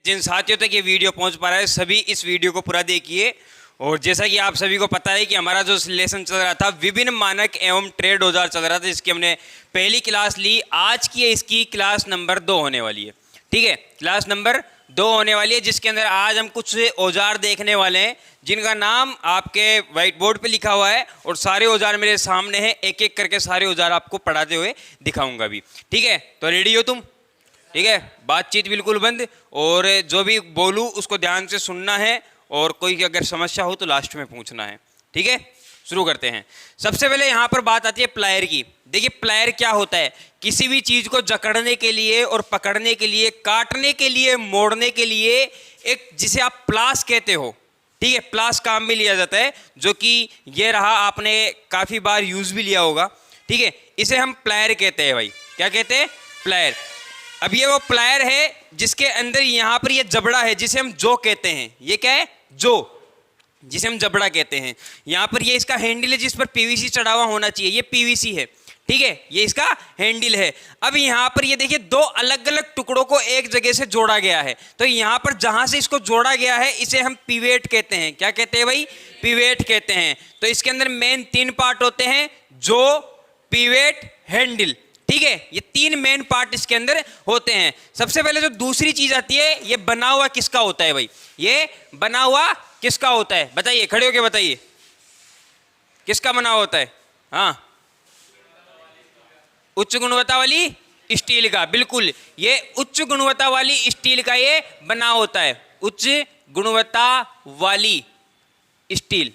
जिन साथियों तक ये वीडियो पहुंच पा रहा है सभी इस वीडियो को पूरा देखिए। और जैसा कि आप सभी को पता है कि हमारा जो लेसन चल रहा था विभिन्न मानक एवं ट्रेड औजार चल रहा था, जिसकी हमने पहली क्लास ली। आज की इसकी क्लास नंबर 2 होने वाली है। ठीक है, क्लास नंबर 2 होने वाली है, जिसके अंदर आज हम कुछ औजार देखने वाले हैं जिनका नाम आपके व्हाइट बोर्ड पे लिखा हुआ है और सारे औजार मेरे सामने हैं। एक एक करके सारे औजार आपको पढ़ाते हुए दिखाऊंगा भी। ठीक है, तो रेडी हो तुम? ठीक है, बातचीत बिल्कुल बंद और जो भी बोलूँ उसको ध्यान से सुनना है और कोई अगर समस्या हो तो लास्ट में पूछना है। ठीक है, शुरू करते हैं। सबसे पहले यहाँ पर बात आती है प्लायर की। देखिए प्लायर क्या होता है? किसी भी चीज़ को जकड़ने के लिए और पकड़ने के लिए, काटने के लिए, मोड़ने के लिए एक जिसे आप प्लास कहते हो। ठीक है, प्लास काम में लिया जाता है, जो कि ये रहा, आपने काफ़ी बार यूज़ भी लिया होगा। ठीक है, इसे हम प्लायर कहते हैं भाई। क्या कहते हैं? प्लायर। अब ये वो प्लायर है जिसके अंदर यहाँ पर ये जबड़ा है जिसे हम जो कहते हैं। ये क्या है? जो, जिसे हम जबड़ा कहते हैं। यहाँ पर ये इसका हैंडल है जिस पर पीवीसी चढ़ा हुआ होना चाहिए। ये पीवीसी है। ठीक है, ये इसका हैंडल है। अब यहाँ पर ये देखिए दो अलग अलग टुकड़ों को एक जगह से जोड़ा गया है। तो यहाँ पर जहाँ से इसको जोड़ा गया है इसे हम पिवेट कहते हैं। क्या कहते हैं भाई? पिवेट कहते हैं। तो इसके अंदर मेन 3 पार्ट होते हैं, जो, पिवेट, हैंडल। ठीक है, ये 3 मेन पार्ट इसके अंदर होते हैं। सबसे पहले जो दूसरी चीज आती है, ये बना हुआ किसका होता है भाई? ये बना हुआ किसका होता है? बताइए, खड़े होके बताइए, किसका बना हुआ होता है? हाँ, उच्च गुणवत्ता वाली स्टील का। बिल्कुल, ये उच्च गुणवत्ता वाली स्टील का ये बना होता है। उच्च गुणवत्ता वाली स्टील।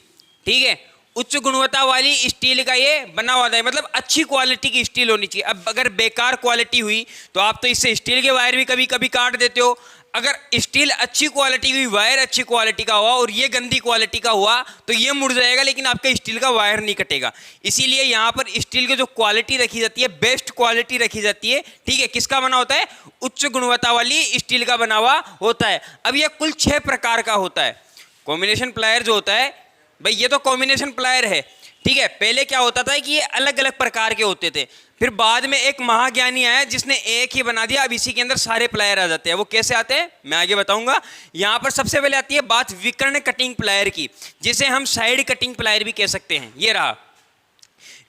ठीक है, उच्च गुणवत्ता वाली स्टील का ये बना हुआ है, मतलब अच्छी क्वालिटी की स्टील होनी चाहिए। अब अगर बेकार क्वालिटी हुई तो आप तो इससे स्टील के वायर भी कभी कभी काट देते हो। अगर स्टील अच्छी क्वालिटी की, वायर अच्छी क्वालिटी का हुआ और ये गंदी क्वालिटी का हुआ तो ये मुड़ जाएगा, लेकिन आपका स्टील का वायर नहीं कटेगा। इसीलिए यहाँ पर स्टील की जो क्वालिटी रखी जाती है, बेस्ट क्वालिटी रखी जाती है। ठीक है, किसका बना होता है? उच्च गुणवत्ता वाली स्टील का बना हुआ होता है। अब यह कुल 6 प्रकार का होता है। कॉम्बिनेशन प्लायर जो होता है भाई, ये तो कॉम्बिनेशन प्लायर है। ठीक है, पहले क्या होता था कि ये अलग अलग प्रकार के होते थे, फिर बाद में एक महाज्ञानी आया जिसने एक ही बना दिया। अब इसी के अंदर सारे प्लायर आ जाते हैं। वो कैसे आते हैं मैं आगे बताऊंगा। यहां पर सबसे पहले आती है बात विकर्ण कटिंग प्लायर की, जिसे हम साइड कटिंग प्लायर भी कह सकते हैं। ये रहा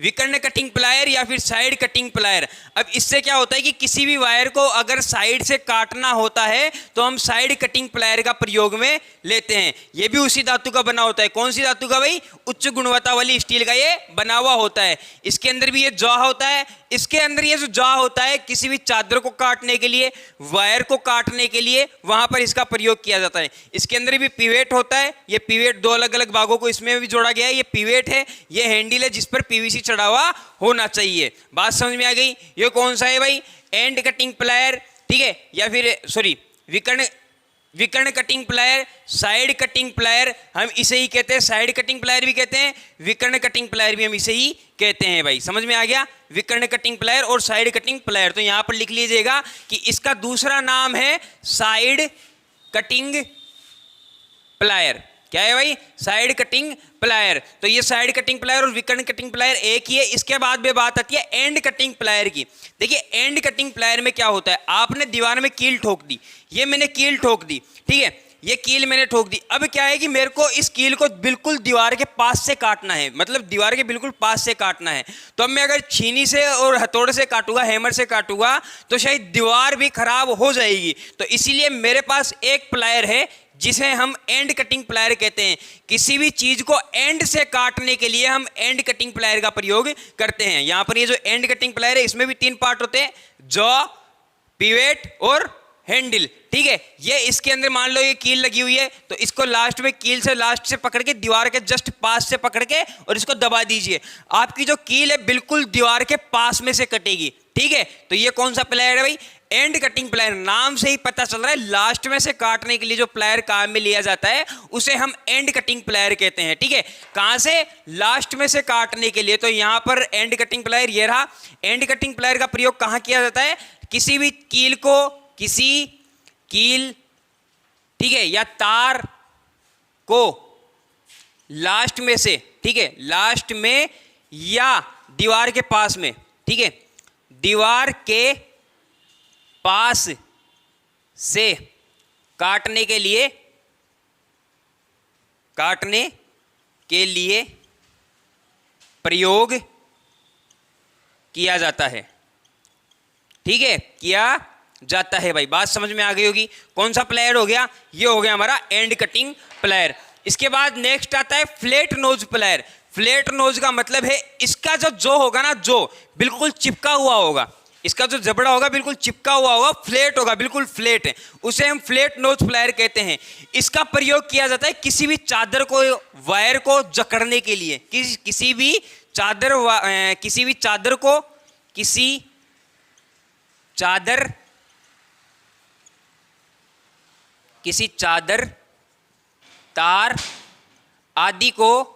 विकर्ण कटिंग प्लायर या फिर साइड कटिंग प्लायर। अब इससे क्या होता है कि किसी भी वायर को अगर साइड से काटना होता है तो हम साइड कटिंग प्लायर का प्रयोग में लेते हैं। यह भी उसी धातु का बना होता है। कौन सी धातु का भाई? उच्च गुणवत्ता वाली स्टील का ये बना हुआ होता है। इसके अंदर भी ये जॉ होता है। इसके अंदर ये जो जॉ होता है किसी भी चादर को काटने के लिए, वायर को काटने के लिए, वहां पर इसका प्रयोग किया जाता है। इसके अंदर भी पिवेट होता है। ये पिवेट 2 अलग अलग भागों को इसमें भी जोड़ा गया है। ये पिवेट है, ये हैंडल है जिस पर पीवीसी चढ़ा हुआ होना चाहिए। बात समझ में आ गई? ये कौन सा है भाई? And cutting plier. ठीक है, या फिर सॉरी विकर्ण cutting plier, side cutting plier हम इसे ही कहते हैं। साइड कटिंग प्लायर भी कहते हैं, विकर्ण कटिंग प्लायर भी हम इसे ही कहते हैं भाई। समझ में आ गया? विकर्ण कटिंग प्लायर और साइड कटिंग प्लायर। तो यहां पर लिख लीजिएगा कि इसका दूसरा नाम है साइड कटिंग प्लायर। क्या है भाई? Side cutting plier. तो ये साइड कटिंग प्लायर और विकर्ण कटिंग प्लायर एक ही है। इसके बाद में बात आती है एंड कटिंग प्लायर की। देखिए एंड कटिंग प्लायर में क्या होता है? आपने दीवार में कील ठोक दी, ये मैंने कील ठोक दी। ठीक है, ये कील मैंने ठोक दी। अब क्या है कि मेरे को इस कील को बिल्कुल दीवार के पास से काटना है, मतलब दीवार के बिल्कुल पास से काटना है। तो अब मैं अगर छीनी से और हथौड़े से काटूंगा, हैमर से काटूंगा, तो शायद दीवार भी खराब हो जाएगी। तो इसीलिए मेरे पास एक प्लायर है जिसे हम एंड कटिंग प्लायर कहते हैं। किसी भी चीज को एंड से काटने के लिए हम एंड कटिंग प्लायर का प्रयोग करते हैं। यहां पर ये जो एंड कटिंग प्लायर है इसमें भी 3 पार्ट होते हैं, जॉ, पिवेट और हैंडल। ठीक है, ये इसके अंदर मान लो ये कील लगी हुई है, तो इसको लास्ट में कील से लास्ट से पकड़ के दीवार के जस्ट पास से पकड़ के और इसको दबा दीजिए। आपकी जो कील है बिल्कुल दीवार के पास में से कटेगी। ठीक है, तो ये कौन सा प्लायर है भाई? And cutting plier. नाम से ही पता चल रहा है लास्ट में से काटने के लिए जो प्लायर काम में लिया जाता है उसे हम एंड कटिंग प्लायर कहते हैं। ठीक है, कहां से? लास्ट में से काटने के लिए। तो यहां पर एंड कटिंग प्लायर ये रहा। एंड कटिंग प्लायर का प्रयोग कहां किया जाता है? किसी भी कील को, किसी कील, ठीक है, या तार को लास्ट में से, ठीक है, लास्ट में या दीवार के पास में, ठीक है, दीवार के पास से काटने के लिए प्रयोग किया जाता है। ठीक है, किया जाता है भाई, बात समझ में आ गई होगी। कौन सा प्लायर हो गया? ये हो गया हमारा एंड कटिंग प्लायर। इसके बाद नेक्स्ट आता है flat knows plier. Flat knows का मतलब है इसका जो होगा ना, जो बिल्कुल चिपका हुआ होगा, इसका जो जबड़ा होगा बिल्कुल चिपका हुआ होगा, फ्लैट होगा, बिल्कुल फ्लैट है, उसे हम फ्लैट नोज प्लायर कहते हैं। इसका प्रयोग किया जाता है किसी भी चादर को, वायर को जकड़ने के लिए। किसी भी चादर, तार आदि को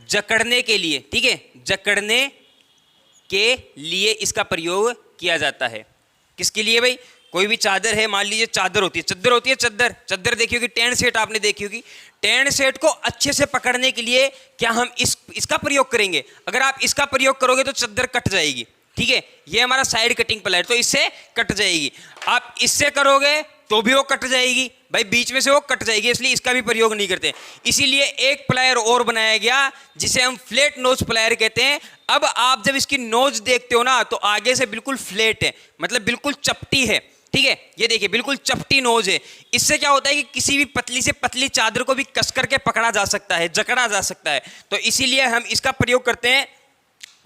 जकड़ने के लिए, ठीक है, जकड़ने के लिए इसका प्रयोग किया जाता है। किसके लिए भाई? कोई भी चादर है, मान लीजिए चादर होती है, चद्दर देखी होगी, टेंट सेट आपने देखी होगी। टेंट सेट को अच्छे से पकड़ने के लिए क्या हम इसका प्रयोग करेंगे? अगर आप इसका प्रयोग करोगे तो चद्दर कट जाएगी। ठीक है, ये हमारा साइड कटिंग प्लायर, तो इससे कट जाएगी। आप इससे करोगे तो भी वो कट जाएगी भाई, बीच में से वो कट जाएगी, इसलिए इसका भी प्रयोग नहीं करते। इसीलिए एक प्लायर और बनाया गया जिसे हम फ्लैट नोज प्लायर कहते हैं। अब आप जब इसकी नोज देखते हो ना, तो आगे से बिल्कुल फ्लैट है, मतलब बिल्कुल चपटी है। ठीक है, ये देखिए बिल्कुल चपटी नोज है। इससे क्या होता है कि किसी भी पतली से पतली चादर को भी कस करके पकड़ा जा सकता है, जकड़ा जा सकता है। तो इसीलिए हम इसका प्रयोग करते हैं,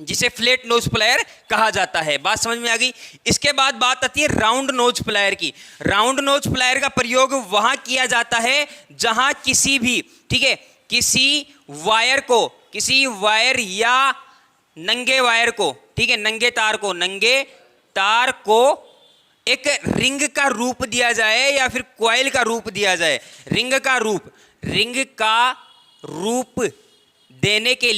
जिसे फ्लैट नोज प्लायर कहा जाता है। बात समझ में आ गई। इसके बाद बात आती है राउंड नोज प्लायर की। राउंड नोज प्लायर का प्रयोग वहां किया जाता है जहां किसी भी, ठीक है, किसी वायर या नंगे वायर को, ठीक है, नंगे तार को एक रिंग का रूप दिया जाए या फिर कॉइल का रूप दिया जाए। रिंग का रूप देने के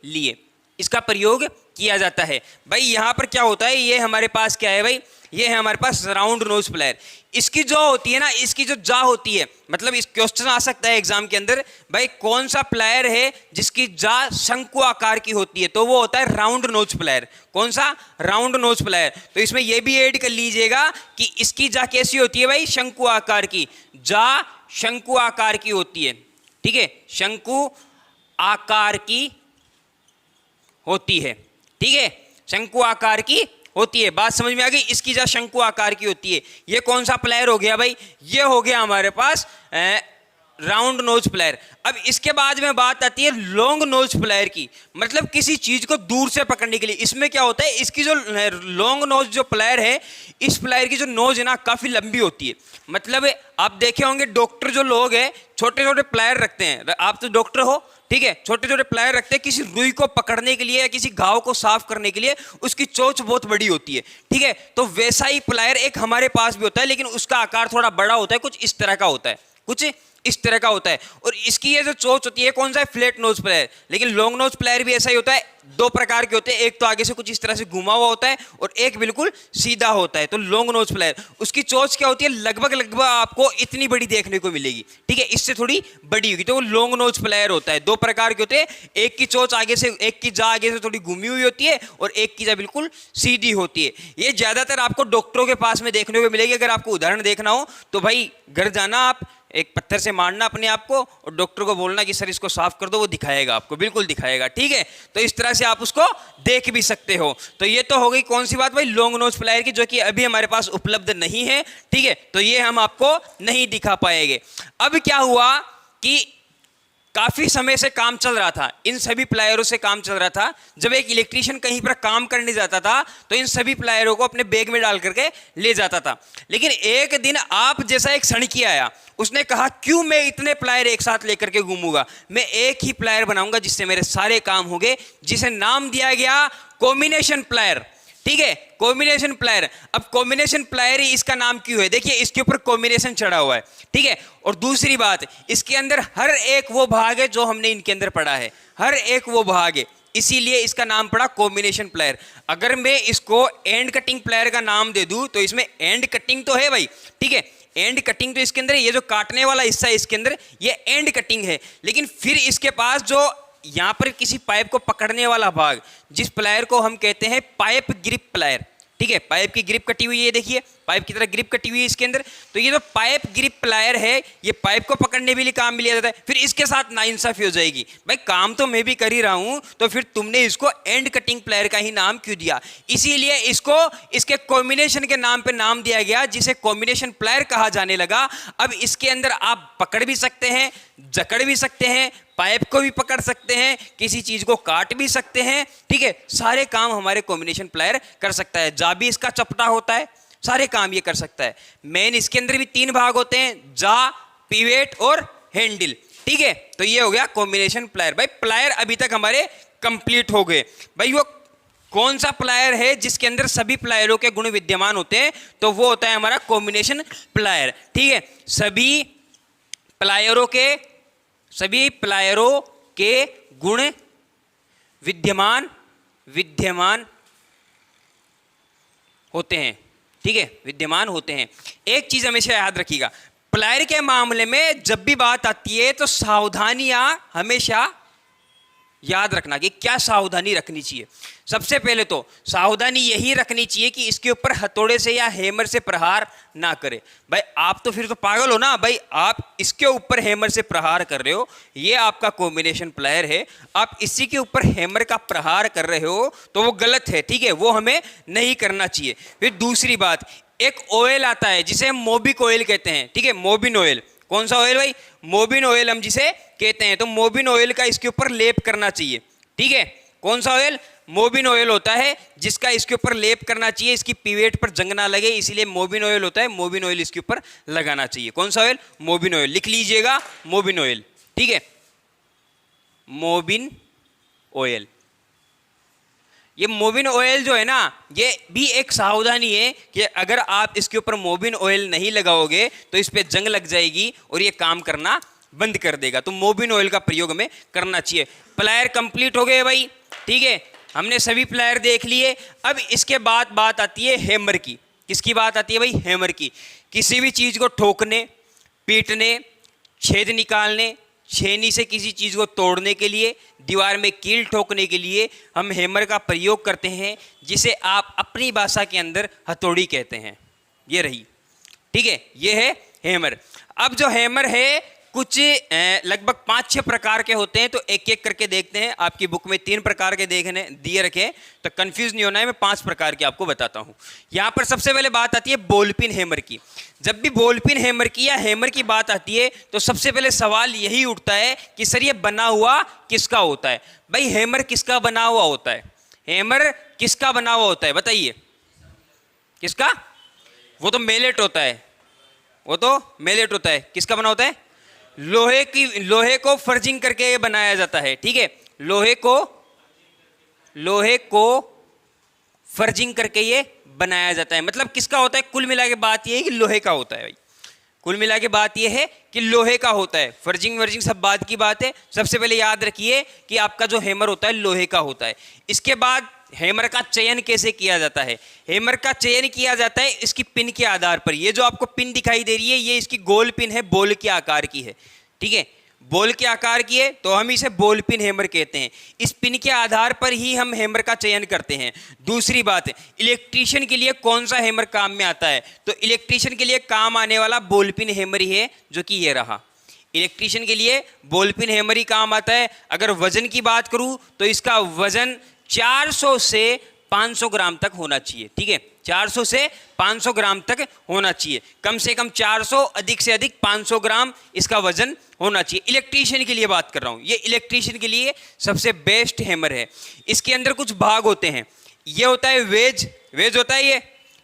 लिए इसका प्रयोग किया जाता है। भाई यहां पर क्या होता है, ये हमारे पास क्या है भाई, ये है हमारे पास राउंड नोज प्लायर। इसकी जो होती है ना, इसकी जो जा होती है, मतलब इस क्वेश्चन आ सकता है एग्जाम के अंदर, भाई कौन सा प्लायर है जिसकी जा शंकु आकार की होती है, तो वो होता है राउंड नोज प्लायर। कौन सा? Round knows plier. तो इसमें ये भी ऐड कर लीजिएगा कि इसकी जा कैसी होती है भाई, शंकु आकार की। जा शंकु आकार की होती है, ठीक है, शंकु आकार की होती है। ठीक है, शंकु आकार की होती है। बात समझ में आ गई। इसकी जा शंकु आकार की होती है। ये कौन सा प्लायर हो गया भाई? ये हो गया हमारे पास राउंड नोज प्लायर। अब इसके बाद में बात आती है लॉन्ग नोज प्लायर की, मतलब किसी चीज को दूर से पकड़ने के लिए। इसमें क्या होता है, इसकी जो लॉन्ग नोज जो प्लायर है, इस प्लायर की जो नोज है ना काफी लंबी होती है। मतलब आप देखे होंगे डॉक्टर जो लोग हैं छोटे छोटे प्लायर रखते हैं। आप तो डॉक्टर हो, ठीक है, छोटे छोटे प्लायर रखते हैं किसी रुई को पकड़ने के लिए या किसी घाव को साफ करने के लिए। उसकी चोंच बहुत बड़ी होती है, ठीक है। तो वैसा ही प्लायर एक हमारे पास भी होता है, लेकिन उसका आकार थोड़ा बड़ा होता है, कुछ इस तरह का होता है, कुछ इस तरह का होता है। और इसकी ये जो चोंच होती है कौन सा है? Flat knows plier. लेकिन लॉन्ग नोज प्लायर भी ऐसा ही होता है, दो प्रकार के होते हैं, एक तो आगे से कुछ इस तरह से घुमा हुआ होता है और एक बिल्कुल सीधा होता है। तो लॉन्ग नोज प्लायर, उसकी चोंच क्या होती है? लगभग आपको इतनी बड़ी देखने को मिलेगी, ठीक है, इससे थोड़ी बड़ी होगी, तो वो लॉन्ग नोज प्लायर होता है। दो प्रकार के होते हैं, एक की चोंच आगे से, एक की जा आगे से थोड़ी घूमी हुई होती है और एक की जा बिल्कुल सीधी होती है। ये ज्यादातर आपको डॉक्टरों के पास में देखने को मिलेगी। अगर आपको उदाहरण देखना हो तो भाई घर जाना, आप एक पत्थर से मारना अपने आप को और डॉक्टर को बोलना कि सर इसको साफ कर दो, वो दिखाएगा आपको, बिल्कुल दिखाएगा, ठीक है। तो इस तरह से आप उसको देख भी सकते हो। तो ये तो हो गई कौन सी बात भाई? लॉन्ग नोज प्लायर की, जो कि अभी हमारे पास उपलब्ध नहीं है, ठीक है, तो ये हम आपको नहीं दिखा पाएंगे। अब क्या हुआ कि काफी समय से काम चल रहा था, इन सभी प्लायरों से काम चल रहा था। जब एक इलेक्ट्रीशियन कहीं पर काम करने जाता था तो इन सभी प्लायरों को अपने बैग में डाल करके ले जाता था। लेकिन एक दिन आप जैसा एक सणकी आया, उसने कहा क्यों मैं इतने प्लायर एक साथ लेकर के घूमूंगा, मैं एक ही प्लायर बनाऊंगा जिससे मेरे सारे काम होंगे, जिसे नाम दिया गया कॉम्बिनेशन प्लायर, ठीक है, कॉम्बिनेशन प्लायर। अब कॉम्बिनेशन प्लायर ही इसका नाम क्यों है? देखिए इसके ऊपर कॉम्बिनेशन चढ़ा हुआ है, ठीक है। और दूसरी बात, इसके अंदर हर एक वो भाग है जो हमने इनके अंदर पढ़ा है, हर एक वो भाग है, इसीलिए इसका नाम पड़ा कॉम्बिनेशन प्लायर। अगर मैं इसको एंड कटिंग प्लायर का नाम दे दूं तो इसमें एंड कटिंग तो है भाई, ठीक है, एंड कटिंग तो इसके अंदर, ये जो काटने वाला हिस्सा है इसके अंदर, ये एंड कटिंग है। लेकिन फिर इसके पास जो यहां पर किसी पाइप को पकड़ने वाला भाग, जिस प्लायर को हम कहते हैं पाइप ग्रिप प्लायर, ठीक है, पाइप की ग्रिप कटी हुई है, देखिए पाइप की तरह ग्रिप कटी हुई है इसके अंदर। तो ये जो पाइप ग्रिप प्लायर है ये पाइप को पकड़ने के लिए काम में लिया जाता है। फिर इसके साथ नाइंसाफी हो जाएगी, भाई काम तो मैं भी कर ही रहा हूं, तो फिर तुमने इसको एंड कटिंग प्लायर का ही नाम क्यों दिया? इसीलिए इसको इसके कॉम्बिनेशन के नाम पे नाम दिया गया, जिसे कॉम्बिनेशन प्लायर कहा जाने लगा। अब इसके अंदर आप पकड़ भी सकते हैं, जकड़ भी सकते हैं, पाइप को भी पकड़ सकते हैं, किसी चीज को काट भी सकते हैं, ठीक है, सारे काम हमारे कॉम्बिनेशन प्लायर कर सकता है। जा भी इसका चपटा होता है, सारे काम ये कर सकता है। मेन इसके अंदर भी 3 भाग होते हैं, जा, पिवेट और हैंडल, ठीक है। तो ये हो गया कॉम्बिनेशन प्लायर। भाई प्लायर अभी तक हमारे कंप्लीट हो गए। भाई वो कौन सा प्लायर है जिसके अंदर सभी प्लायरों के गुण विद्यमान होते हैं? तो वो होता है हमारा कॉम्बिनेशन प्लायर, ठीक है। सभी प्लायरों के गुण विद्यमान होते हैं, ठीक है, विद्यमान होते हैं। एक चीज हमेशा याद रखिएगा, प्लायर के मामले में जब भी बात आती है तो सावधानियां हमेशा याद रखना कि क्या सावधानी रखनी चाहिए। सबसे पहले तो सावधानी यही रखनी चाहिए कि इसके ऊपर हथौड़े से या हैमर से प्रहार ना करे। भाई आप तो फिर तो पागल हो ना, भाई आप इसके ऊपर हैमर से प्रहार कर रहे हो, ये आपका कॉम्बिनेशन प्लायर है, आप इसी के ऊपर हैमर का प्रहार कर रहे हो तो वो गलत है, ठीक है, वो हमें नहीं करना चाहिए। फिर दूसरी बात, एक ऑयल आता है जिसे हम मोबिक ऑयल कहते हैं, ठीक है, मोबिन ऑयल। कौन सा ऑयल भाई? मोबिन ऑयल हम जिसे कहते हैं। तो मोबिन ऑयल का इसके ऊपर लेप करना चाहिए, ठीक है। कौन सा ऑयल? मोबिन ऑयल होता है जिसका इसके ऊपर लेप करना चाहिए, इसकी पिवेट पर जंग ना लगे, इसलिए मोबिन ऑयल होता है, मोबिन ऑयल इसके ऊपर लगाना चाहिए। कौन सा ऑयल? मोबिन ऑयल, लिख लीजिएगा मोबिन ऑयल, ठीक है, मोबिन ऑयल। ये मोबिन ऑयल जो है ना, ये भी एक सावधानी है कि अगर आप इसके ऊपर मोबिन ऑयल नहीं लगाओगे तो इस पे जंग लग जाएगी और ये काम करना बंद कर देगा। तो मोबिन ऑयल का प्रयोग हमें करना चाहिए। प्लायर कंप्लीट हो गए भाई, ठीक है, हमने सभी प्लायर देख लिए। अब इसके बाद बात आती है हैमर की। किसकी बात आती है भाई? हैमर की। किसी भी चीज को ठोकने, पीटने, छेद निकालने, छेनी से किसी चीज को तोड़ने के लिए, दीवार में कील ठोकने के लिए हम हैमर का प्रयोग करते हैं, जिसे आप अपनी भाषा के अंदर हथौड़ी कहते हैं। ये रही, ठीक है, ये है हैमर। अब जो हैमर है कुछ लगभग 5-6 प्रकार के होते हैं, तो एक एक करके देखते हैं। आपकी बुक में 3 प्रकार के देखने दिए रखे, तो कंफ्यूज नहीं होना है, मैं 5 प्रकार के आपको बताता हूं। यहां पर सबसे पहले बात आती है बॉल पिन हैमर की। जब भी बॉल पिन हैमर की या हैमर की बात आती है तो सबसे पहले सवाल यही उठता है कि सर ये बना हुआ किसका होता है? भाई हैमर किसका बना हुआ होता है? हैमर किसका बना हुआ होता है बताइए? किसका? वो तो मेलेट होता है, वो तो मेलेट होता है। किसका बना होता है? लोहे को फर्जिंग करके ये बनाया जाता है, ठीक है, लोहे को फर्जिंग करके ये बनाया जाता है। मतलब किसका होता है? कुल मिला के बात ये है कि लोहे का होता है भाई, कुल मिला के बात ये है कि लोहे का होता है। फर्जिंग वर्जिंग सब बात की बात है। सबसे पहले याद रखिए कि आपका जो हैमर होता है लोहे का होता है। इसके बाद हैमर का चयन कैसे किया जाता है? हैमर का चयन किया जाता है इसकी पिन के आधार पर। ये जो आपको पिन दिखाई दे रही है ये इसकी गोल पिन है, बॉल के आकार की है, ठीक है, बॉल के आकार की है, तो हम इसे बॉल पिन हैमर कहते हैं। इस पिन के आधार पर ही हम हैमर का चयन करते हैं। दूसरी बात है, इलेक्ट्रीशियन के लिए कौन सा हैमर काम में आता है? तो इलेक्ट्रीशियन के लिए काम आने वाला बॉल पिन हैमर ही है, जो कि ये रहा। इलेक्ट्रीशियन के लिए बॉल पिन हैमर ही काम आता है। अगर वजन की बात करूं तो इसका वजन 400 से 500 ग्राम तक होना चाहिए, ठीक है, 400 से 500 ग्राम तक होना चाहिए। कम से कम 400, अधिक से अधिक 500 ग्राम इसका वजन होना चाहिए। इलेक्ट्रीशियन के लिए बात कर रहा हूं, ये इलेक्ट्रीशियन के लिए सबसे बेस्ट हैमर है। इसके अंदर कुछ भाग होते हैं। ये होता है वेज होता है ये,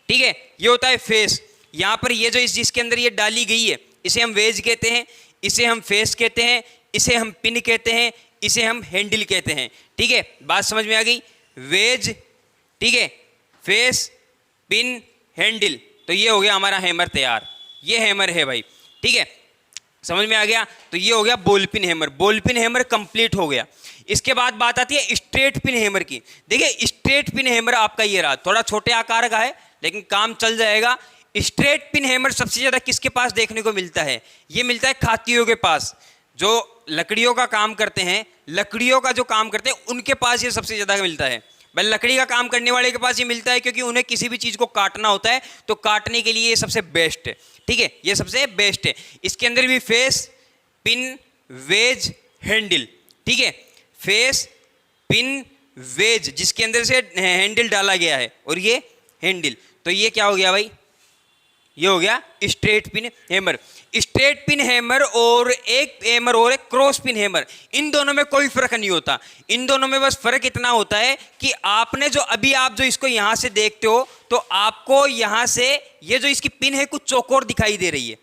ठीक है, ये होता है फेस। यहां पर ये जो जिसके अंदर ये डाली गई है इसे हम वेज कहते हैं, इसे हम फेस कहते हैं, इसे हम पिन कहते हैं, इसे हम हैंडल कहते हैं, ठीक है, बात समझ में आ गई? वेज, ठीक है, फेस, पिन, हैंडल, तो ये हो गया हमारा हैमर तैयार। ये हैमर है भाई, ठीक है, समझ में आ गया? तो ये हो गया ball pin hammer. Ball pin hammer complete हो गया। इसके बाद बात आती है स्ट्रेट पिन हैमर की। देखिए स्ट्रेट पिन हैमर आपका ये रहा, थोड़ा छोटे आकार का है लेकिन काम चल जाएगा। स्ट्रेट पिन हैमर सबसे ज्यादा किसके पास देखने को मिलता है? ये मिलता है खातियों के पास, जो लकड़ियों का काम करते हैं, लकड़ियों का जो काम करते हैं उनके पास ये सबसे ज्यादा मिलता है। भाई लकड़ी का काम करने वाले के पास ये मिलता है, क्योंकि उन्हें किसी भी चीज को काटना होता है तो काटने के लिए ये सबसे बेस्ट है। ठीक है, ये सबसे बेस्ट है। इसके अंदर भी फेस, पिन, वेज, हैंडल। ठीक है, फेस, पिन, वेज, जिसके अंदर से हैंडल डाला गया है, और ये हैंडल। तो ये क्या हो गया भाई, ये हो गया straight pin hammer. Straight pin hammer और एक हैमर और एक क्रॉस पिन हैमर, इन दोनों में कोई फर्क नहीं होता। इन दोनों में बस फर्क इतना होता है कि आपने जो अभी आप जो इसको यहां से देखते हो तो आपको यहां से ये जो इसकी पिन है कुछ चौकोर दिखाई दे रही है।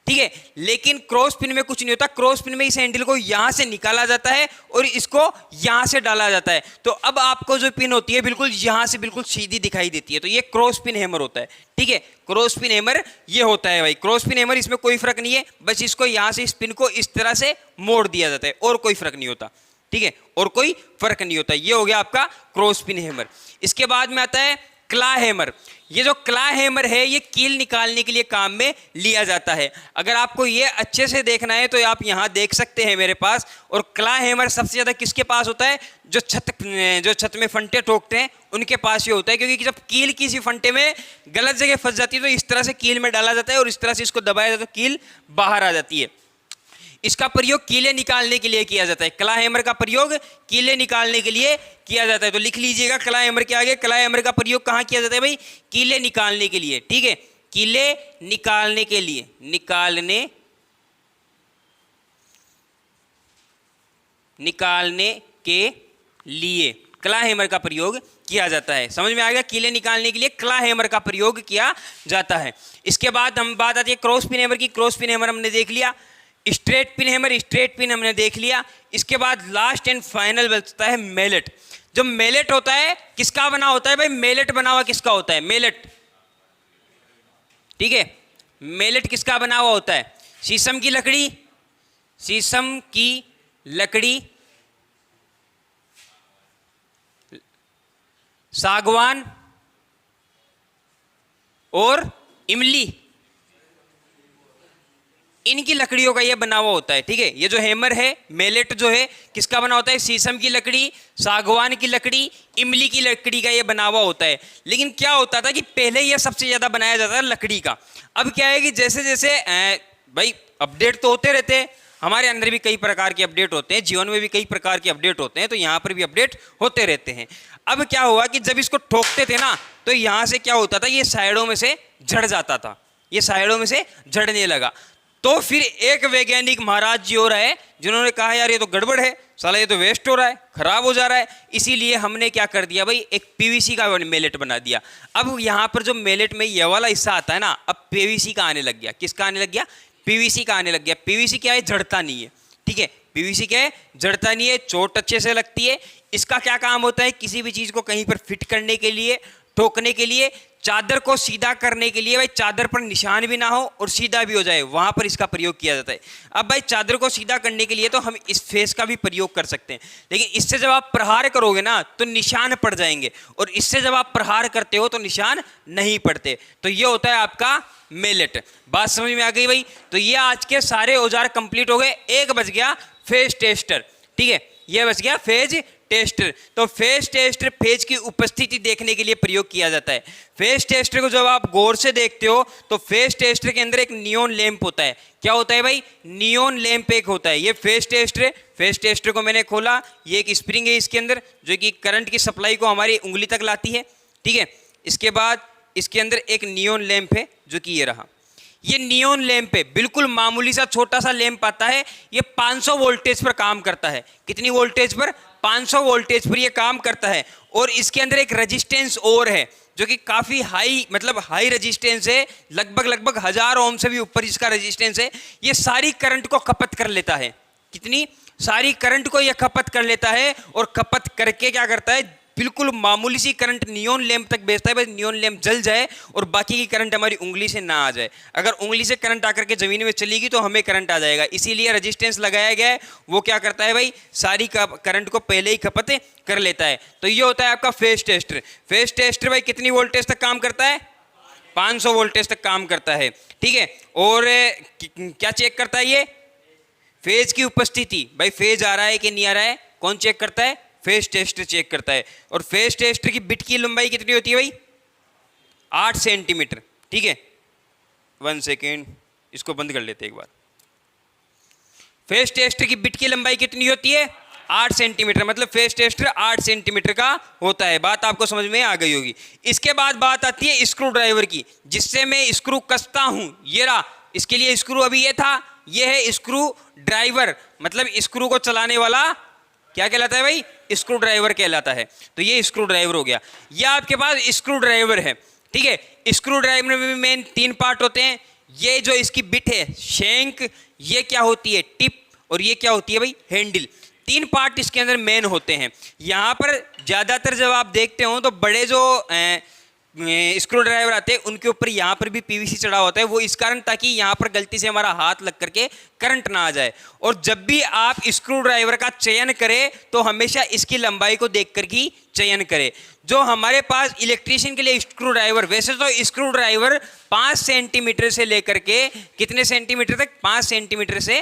ठीक है, लेकिन क्रॉस पिन में कुछ नहीं होता। क्रॉस पिन में इस हैंडल को यहां से निकाला जाता है और इसको यहां से डाला जाता है, तो अब आपको जो पिन होती है बिल्कुल यहां से बिल्कुल सीधी दिखाई देती है। तो ये क्रॉस पिन हैमर होता है। ठीक है, क्रॉस पिन हैमर ये होता है भाई। क्रॉस पिन हैमर, इसमें कोई फर्क नहीं है, बस इसको यहां से इस पिन को इस तरह से मोड़ दिया जाता है, और कोई फर्क नहीं होता। ठीक है, और कोई फर्क नहीं होता। ये हो गया आपका क्रॉस पिन हैमर। इसके बाद में आता है क्ला हैमर। ये जो क्ला हैमर है ये कील निकालने के लिए काम में लिया जाता है। अगर आपको ये अच्छे से देखना है तो आप यहाँ देख सकते हैं मेरे पास। और क्ला हैमर सबसे ज़्यादा किसके पास होता है, जो छत में फंटे ठोकते हैं उनके पास ये होता है, क्योंकि जब कील किसी फंटे में गलत जगह फंस जाती है तो इस तरह से कील में डाला जाता है और इस तरह से इसको दबाया जाता है तो कील बाहर आ जाती है। इसका प्रयोग कीले निकालने के लिए किया जाता है। क्ला हैमर का प्रयोग कीले निकालने के लिए किया जाता है। तो लिख लीजिएगा क्ला हैमर के आगे, क्ला हैमर का प्रयोग कहाँ किया जाता है भाई, कीले निकालने के लिए। ठीक है, कीले निकालने के लिए, निकालने के लिए क्ला हैमर का प्रयोग किया जाता है। समझ में आ गया, कीले निकालने के लिए क्ला हैमर का प्रयोग किया जाता है। इसके बाद हम बात आती है क्रॉस पिन हैमर की। क्रॉस पिन हैमर हमने देख लिया। Straight pin hammer, straight pin हमने देख लिया। इसके बाद लास्ट एंड फाइनल बचता है मेलेट। जो मेलेट होता है किसका बना होता है भाई, मेलेट बना हुआ किसका होता है, मेलेट। ठीक है, मेलेट किसका बना हुआ होता है, शीशम की लकड़ी, शीशम की लकड़ी, सागवान और इमली, इनकी लकड़ियों का ये बना हुआ होता है। ठीक है, ये जो हैमर है मेलेट जो है किसका बना होता है, शीशम की लकड़ी, सागवान की लकड़ी, इमली की लकड़ी का ये बना हुआ होता है। लेकिन क्या होता था कि पहले ये सबसे ज्यादा बनाया जाता था लकड़ी का। अब क्या है कि जैसे जैसे भाई अपडेट तो होते रहते हैं, हमारे अंदर भी कई प्रकार के अपडेट होते हैं, जीवन में भी कई प्रकार के अपडेट होते हैं, तो यहाँ पर भी अपडेट होते रहते हैं। अब क्या हुआ कि जब इसको ठोकते थे ना तो यहाँ से क्या होता था, ये साइडों में से झड़ जाता था, ये साइडों में से झड़ने लगा। तो फिर एक वैज्ञानिक महाराज जी हो रहा है जिन्होंने कहा यार ये तो गड़बड़ है, साला ये तो वेस्ट हो रहा है, खराब हो जा रहा है। इसीलिए हमने क्या कर दिया भाई, एक पीवीसी का मेलेट बना दिया। अब यहाँ पर जो मेलेट में ये वाला हिस्सा आता है ना, अब पीवीसी का आने लग गया। किसका आने लग गया, पीवीसी का आने लग गया। पीवीसी क्या है, जड़ता नहीं है। ठीक है, पीवीसी क्या है, जड़ता नहीं है, चोट अच्छे से लगती है। इसका क्या काम होता है, किसी भी चीज को कहीं पर फिट करने के लिए, ठोकने के लिए, चादर को सीधा करने के लिए, भाई चादर पर निशान भी ना हो और सीधा भी हो जाए, वहां पर इसका प्रयोग किया जाता है। अब भाई चादर को सीधा करने के लिए तो हम इस फेस का भी प्रयोग कर सकते हैं, लेकिन इससे जब आप प्रहार करोगे ना तो निशान पड़ जाएंगे, और इससे जब आप प्रहार करते हो तो निशान नहीं पड़ते। तो ये होता है आपका मेलेट। बात समझ में आ गई भाई। तो ये आज के सारे औजार कंप्लीट हो गए। एक बच गया फेज टेस्टर। ठीक है, ये बच गया फेज टेस्टर। तो फेज टेस्टर फेज की उपस्थिति देखने के लिए प्रयोग किया जाता है। फेज टेस्टर को जब आप गौर से देखते हो तो फेज टेस्टर के अंदर एक नियॉन लैंप होता है। क्या होता है भाई, नियॉन लैंप एक होता है। ये फेज टेस्टर है। फेज टेस्टर को मैंने खोला, ये एक स्प्रिंग है इसके अंदर जो कि करंट की सप्लाई को हमारी उंगली तक लाती है। ठीक है, इसके बाद इसके अंदर एक नियॉन लैंप है जो कि ये रहा, ये नियॉन लैंप है। बिल्कुल मामूली सा छोटा सा लैंप आता है। ये 500 वोल्टेज पर काम करता है। कितनी वोल्टेज पर, 500 वोल्टेज पर ये काम करता है। और इसके अंदर एक रेजिस्टेंस और है जो कि काफी हाई, मतलब हाई रेजिस्टेंस है, लगभग 1000 ओम से भी ऊपर इसका रेजिस्टेंस है। ये सारी करंट को खपत कर लेता है। कितनी सारी करंट को ये खपत कर लेता है, और खपत करके क्या करता है, बिल्कुल मामूली सी करंट नियॉन लैंप तक भेजता है। बस नियॉन लैंप जल जाए और बाकी की करंट हमारी उंगली से ना आ जाए। अगर उंगली से करंट आकर के जमीन में चलेगी तो हमें करंट आ जाएगा। इसीलिए रेजिस्टेंस लगाया गया है। वो क्या करता है भाई, सारी करंट को पहले ही खपत कर लेता है। तो ये होता है आपका फेज टेस्टर। फेज टेस्टर भाई कितनी वोल्टेज तक काम करता है, 500 वोल्टेज तक काम करता है। ठीक है, और क्या चेक करता है ये, फेज की उपस्थिति। भाई फेज आ रहा है कि नहीं आ रहा है, कौन चेक करता है, फेज टेस्टर चेक करता है। और फेज टेस्टर की बिट की लंबाई कितनी होती है भाई? 8 सेंटीमीटर। ठीक है, 1 सेकेंड, इसको बंद कर लेते हैं एक बार। फेज टेस्टर की बिट की लंबाई कितनी होती है? 8 सेंटीमीटर, मतलब फेज टेस्टर 8 सेंटीमीटर का होता है। बात आपको समझ में आ गई होगी। इसके बाद बात आती है स्क्रू ड्राइवर की, जिससे मैं स्क्रू कसता हूं। ये रहा, इसके लिए स्क्रू अभी ये था, ये है स्क्रू ड्राइवर, मतलब स्क्रू को चलाने वाला क्या कहलाता है भाई? स्क्रू ड्राइवर कहलाता है। तो ये स्क्रू ड्राइवर हो गया। ये आपके पास स्क्रू ड्राइवर है। ठीक है, स्क्रू ड्राइवर में भी मेन 3 पार्ट होते हैं। ये जो इसकी बिट है शैंक, ये क्या होती है? टिप, और ये क्या होती है भाई? हैंडल। 3 पार्ट इसके अंदर मेन होते हैं। यहाँ पर ज़्यादातर जब आप देखते हो तो बड़े जो स्क्रू ड्राइवर आते हैं उनके ऊपर यहाँ पर भी पीवीसी चढ़ा होता है, वो इस कारण ताकि यहाँ पर गलती से हमारा हाथ लग करके करंट ना आ जाए। और जब भी आप स्क्रू ड्राइवर का चयन करें तो हमेशा इसकी लंबाई को देख कर ही चयन करें। जो हमारे पास इलेक्ट्रीशियन के लिए स्क्रू ड्राइवर, वैसे तो स्क्रू ड्राइवर 5 सेंटीमीटर से लेकर के कितने सेंटीमीटर तक? 5 सेंटीमीटर से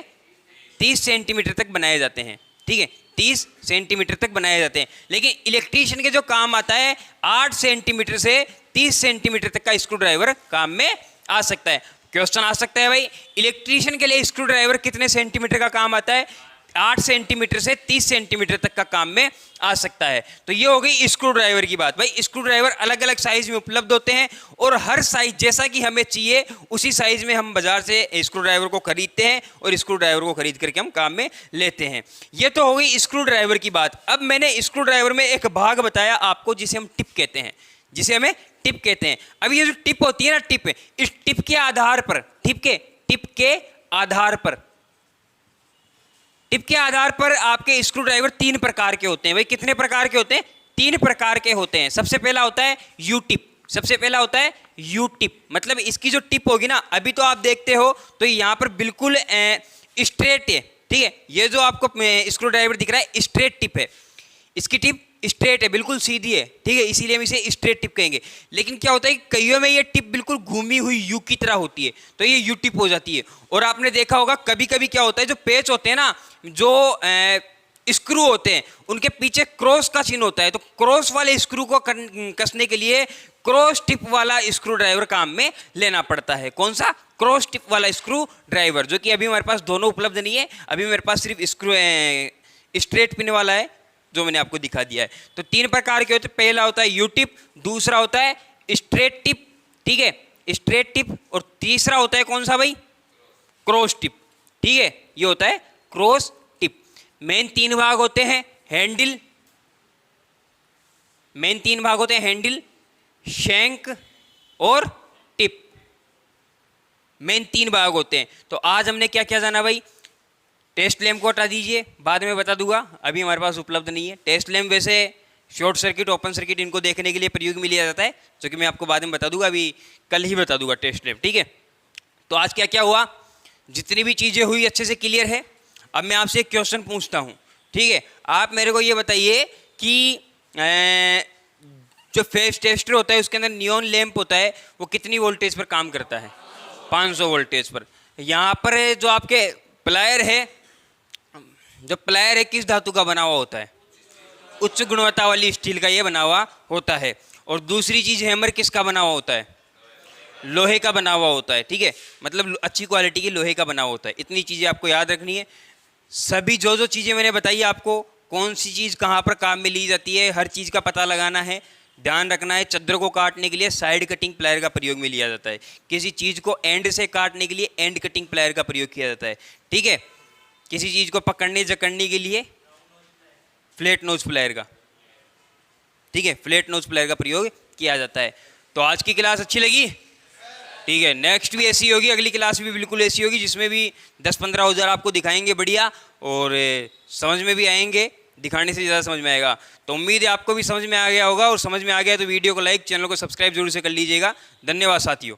30 सेंटीमीटर तक बनाए जाते हैं। ठीक है, 30 सेंटीमीटर तक बनाए जाते हैं। लेकिन इलेक्ट्रीशियन के जो काम आता है 8 सेंटीमीटर से 30 सेंटीमीटर तक का स्क्रू ड्राइवर काम में आ सकता है। क्वेश्चन आ सकता है भाई, इलेक्ट्रीशियन के लिए स्क्रू ड्राइवर कितने सेंटीमीटर का काम आता है? 8 सेंटीमीटर से 30 सेंटीमीटर तक का काम में आ सकता है। तो ये हो गई स्क्रू ड्राइवर की बात। भाई स्क्रू ड्राइवर अलग अलग साइज में उपलब्ध होते हैं, और हर साइज जैसा कि हमें चाहिए उसी साइज में हम बाजार से स्क्रू ड्राइवर को खरीदते हैं और स्क्रू ड्राइवर को खरीद करके हम काम में लेते हैं। ये तो हो गई स्क्रू ड्राइवर की बात। अब मैंने स्क्रू ड्राइवर में एक भाग बताया आपको जिसे हम टिप कहते हैं, जिसे हमें टिप कहते हैं। अब ये जो टिप होती है ना, टिप, इस टिप के आधार पर, टिप के आधार पर आपके स्क्रू ड्राइवर 3 प्रकार के होते हैं। भाई कितने प्रकार के होते हैं? 3 प्रकार के होते हैं। सबसे पहला होता है यू टिप, मतलब इसकी जो टिप होगी ना, अभी तो आप देखते हो तो यहाँ पर बिल्कुल स्ट्रेट है। ठीक है, ये जो आपको स्क्रू ड्राइवर दिख रहा है स्ट्रेट टिप है, इसकी टिप स्ट्रेट है, बिल्कुल सीधी है। ठीक है, इसीलिए हम इसे स्ट्रेट टिप कहेंगे। लेकिन क्या होता है, कईयों में ये टिप बिल्कुल घूमी हुई यू की तरह होती है, तो ये यू टिप हो जाती है। और आपने देखा होगा कभी कभी क्या होता है, जो पेच होते हैं ना, जो स्क्रू होते हैं, उनके पीछे क्रॉस का चिन्ह होता है। तो क्रॉस वाले स्क्रू को कसने के लिए क्रॉस टिप वाला स्क्रू ड्राइवर काम में लेना पड़ता है। कौन सा? क्रॉस टिप वाला स्क्रू ड्राइवर, जो कि अभी हमारे पास दोनों उपलब्ध नहीं है। अभी मेरे पास सिर्फ स्ट्रेट पिन वाला है जो मैंने आपको दिखा दिया है। तो 3 प्रकार के होते हैं। पहला होता है यू टिप, दूसरा होता है स्ट्रेट टिप, ठीक है, स्ट्रेट टिप, और तीसरा होता है कौन सा भाई? Cross tip. ठीक है, ये होता है क्रॉस टिप। मेन 3 भाग होते हैं, हैंडल, हैंडल, शैंक और टिप। मेन 3 भाग होते हैं। तो आज हमने क्या क्या जाना भाई? टेस्ट लैम्प को हटा दीजिए, बाद में बता दूंगा, अभी हमारे पास उपलब्ध नहीं है। टेस्ट लैम्प वैसे शॉर्ट सर्किट, ओपन सर्किट इनको देखने के लिए प्रयोग में लिया जाता है, जो कि मैं आपको बाद में बता दूंगा, अभी कल ही बता दूंगा टेस्ट लैम्प। ठीक है, तो आज क्या क्या हुआ, जितनी भी चीज़ें हुई अच्छे से क्लियर है। अब मैं आपसे एक क्वेश्चन पूछता हूँ, ठीक है, आप मेरे को ये बताइए कि जो फेज टेस्टर होता है उसके अंदर नियॉन लैंप होता है, वो कितनी वोल्टेज पर काम करता है? 500 वोल्टेज पर। यहाँ पर जो आपके प्लायर है, जो प्लायर है किस धातु का बना हुआ होता है? उच्च गुणवत्ता वाली स्टील का ये बना हुआ होता है। और दूसरी चीज़ हैमर किसका बना हुआ होता है? लोहे का बना हुआ होता है। ठीक है, मतलब अच्छी क्वालिटी की लोहे का बना हुआ होता है। इतनी चीज़ें आपको याद रखनी है। सभी जो चीज़ें मैंने बताई आपको, कौन सी चीज़ कहाँ पर काम में ली जाती है, हर चीज़ का पता लगाना है, ध्यान रखना है। चद्दर को काटने के लिए साइड कटिंग प्लायर का प्रयोग में लिया जाता है। किसी चीज़ को एंड से काटने के लिए एंड कटिंग प्लायर का प्रयोग किया जाता है। ठीक है, किसी चीज़ को पकड़ने जकड़ने के लिए फ्लैट नोज प्लायर का, ठीक है, फ्लैट नोज प्लायर का प्रयोग किया जाता है। तो आज की क्लास अच्छी लगी? ठीक है, नेक्स्ट भी ऐसी होगी, अगली क्लास भी बिल्कुल ऐसी होगी, जिसमें भी 10-15 औजार आपको दिखाएंगे बढ़िया, और समझ में भी आएंगे, दिखाने से ज़्यादा समझ में आएगा। तो उम्मीद है आपको भी समझ में आ गया होगा, और समझ में आ गया तो वीडियो को लाइक, चैनल को सब्सक्राइब जरूर से कर लीजिएगा। धन्यवाद साथियों।